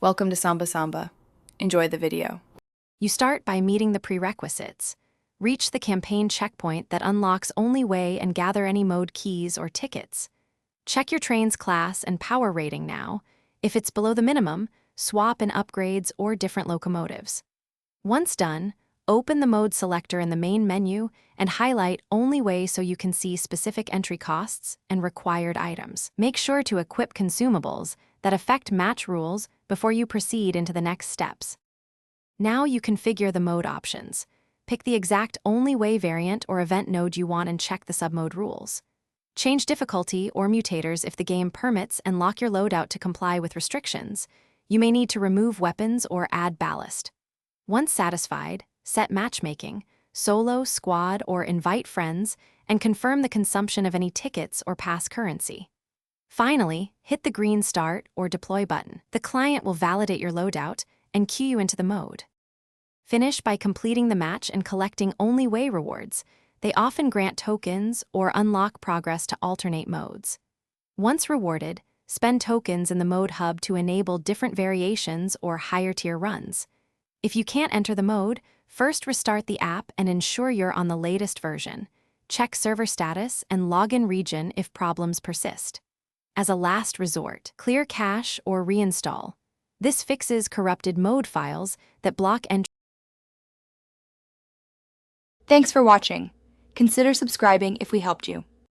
Welcome to Samba Samba. Enjoy the video. You start by meeting the prerequisites. Reach the campaign checkpoint that unlocks only way and gather any mode keys or tickets. Check your train's class and power rating now. If it's below the minimum, swap in upgrades or different locomotives. Once done, open the mode selector in the main menu and highlight only way so you can see specific entry costs and required items. Make sure to equip consumables that affect match rules before you proceed into the next steps. Now you configure the mode options. Pick the exact only way variant or event node you want and check the submode rules. Change difficulty or mutators if the game permits and lock your loadout to comply with restrictions. You may need to remove weapons or add ballast. Once satisfied, set matchmaking, solo, squad, or invite friends, and confirm the consumption of any tickets or pass currency. Finally, hit the green Start or Deploy button. The client will validate your loadout and queue you into the mode. Finish by completing the match and collecting only way rewards. They often grant tokens or unlock progress to alternate modes. Once rewarded, spend tokens in the mode hub to enable different variations or higher-tier runs. If you can't enter the mode, first restart the app and ensure you're on the latest version. Check server status and login region if problems persist. As a last resort, clear cache or reinstall. This fixes corrupted mode files that block entry. Thanks for watching. Consider subscribing if we helped you.